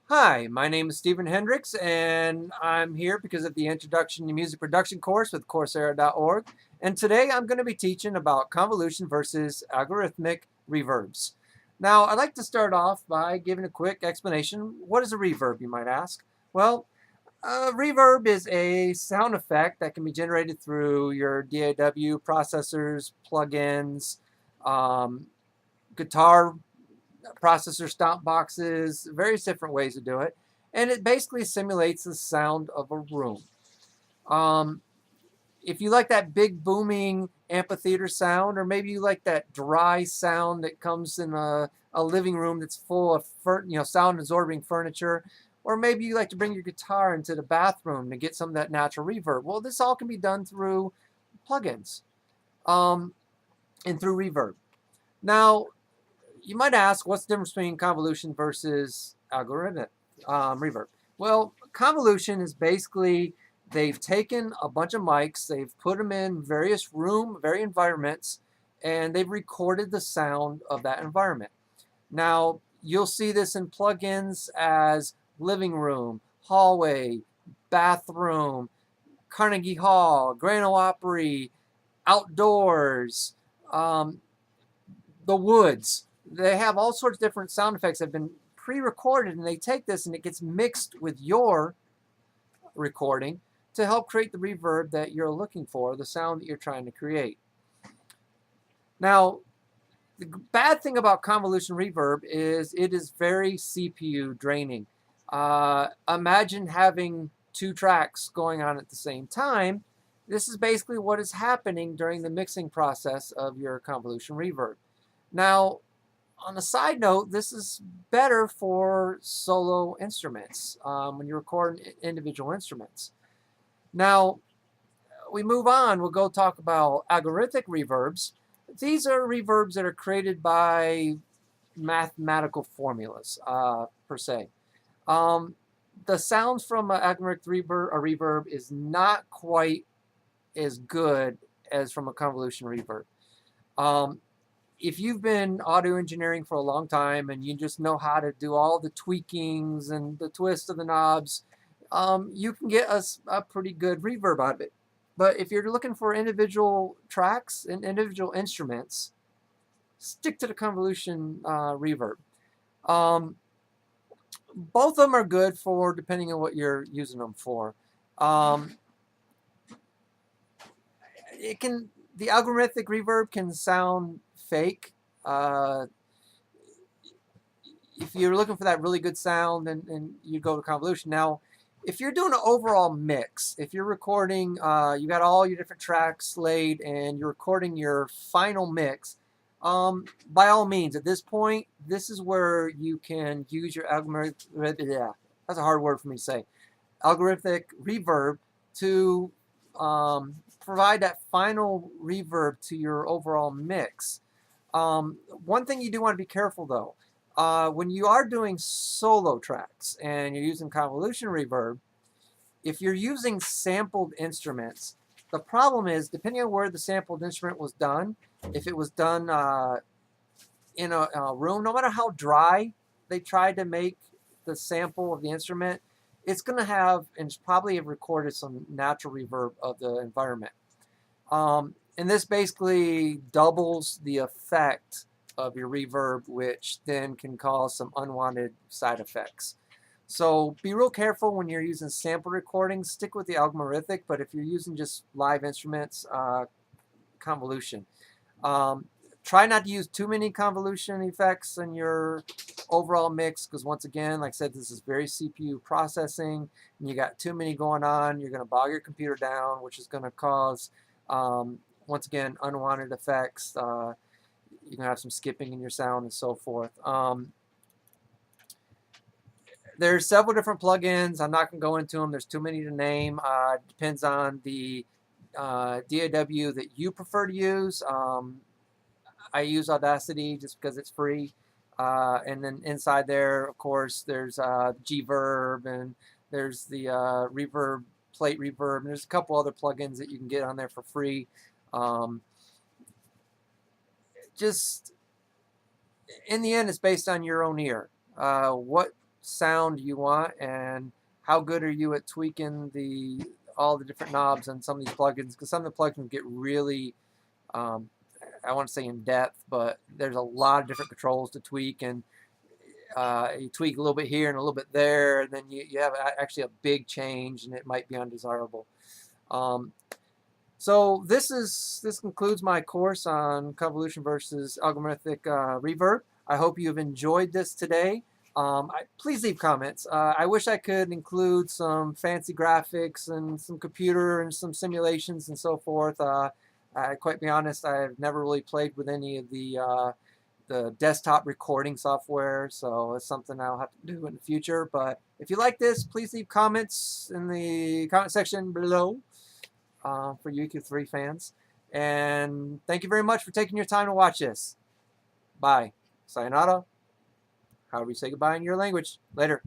Hi, my name is Stephen Hendricks, and I'm here because of the Introduction to Music Production course with Coursera.org. And today I'm going to be teaching about convolution versus algorithmic reverbs. Now, I'd like to start off by giving a quick explanation. What is a reverb, you might ask? Well, a reverb is a sound effect that can be generated through your DAW processors, plugins, um, guitar processor stomp boxes, various different ways to do it. And it basically simulates the sound of a room. Um, if you like that big booming amphitheater sound, or maybe you like that dry sound that comes in a living room that's full of sound absorbing furniture, or maybe you like to bring your guitar into the bathroom to get some of that natural reverb. Well, this all can be done through plugins um, and through reverb. Now, you might ask, what's the difference between convolution versus algorithmic reverb? Well, convolution is basically they've taken a bunch of mics, they've put them in various environments, and they've recorded the sound of that environment. Now, you'll see this in plugins as living room, hallway, bathroom, Carnegie Hall, Grand Ole Opry, outdoors, um, the woods. They have all sorts of different sound effects that have been pre-recorded, and they take this and it gets mixed with your recording to help create the reverb that you're looking for, the sound that you're trying to create. Now, the bad thing about convolution reverb is it is very CPU draining. Imagine having two tracks going on at the same time. This is basically what is happening during the mixing process of your convolution reverb. Now, on a side note, this is better for solo instruments when you record individual instruments. Now, we move on. We'll go talk about algorithmic reverbs. These are reverbs that are created by mathematical formulas, per se. The sounds from an algorithmic reverb is not quite as good as from a convolution reverb. If you've been audio engineering for a long time and you just know how to do all the tweakings and the twist of the knobs, you can get a pretty good reverb out of it. But if you're looking for individual tracks and individual instruments, stick to the convolution reverb. Both of them are good for depending on what you're using them for. The algorithmic reverb can sound fake. If you're looking for that really good sound, and you go to convolution. Now, if you're doing an overall mix, if you're recording, you got all your different tracks laid, and you're recording your final mix, by all means, at this point, this is where you can use your algorithmic, yeah, that's a hard word for me to say, algorithmic reverb to provide that final reverb to your overall mix. One thing you do want to be careful though, when you are doing solo tracks and you're using convolution reverb, if you're using sampled instruments, the problem is, depending on where the sampled instrument was done, if it was done in a room, no matter how dry they tried to make the sample of the instrument, it's going to have, and it's probably have recorded some natural reverb of the environment. And this basically doubles the effect of your reverb, which then can cause some unwanted side effects. So be real careful when you're using sample recordings. Stick with the algorithmic, but if you're using just live instruments, convolution. Try not to use too many convolution effects in your overall mix, because once again, like I said, this is very CPU processing, and you got too many going on, you're going to bog your computer down, which is going to cause, once again, unwanted effects. You're going to have some skipping in your sound and so forth. There's several different plugins. I'm not going to go into them. There's too many to name. Depends on the DAW that you prefer to use. I use Audacity just because it's free. And then inside there, of course, there's G-Verb, and there's the Reverb, Plate Reverb, and there's a couple other plugins that you can get on there for free. Just in the end, it's based on your own ear. What sound you want, and how good are you at tweaking all the different knobs on some of these plugins, because some of the plugins get really I want to say in depth, but there's a lot of different controls to tweak, and you tweak a little bit here and a little bit there, and then you have actually a big change, and it might be undesirable. So this concludes my course on convolution versus algorithmic reverb. I hope you've enjoyed this today. Please leave comments. I wish I could include some fancy graphics and some computer and some simulations and so forth. Quite be honest, I've never really played with any of the desktop recording software, so it's something I'll have to do in the future. But if you like this, please leave comments in the comment section below for you EQ3 fans. And thank you very much for taking your time to watch this. Bye. Sayonara. However you say goodbye in your language. Later.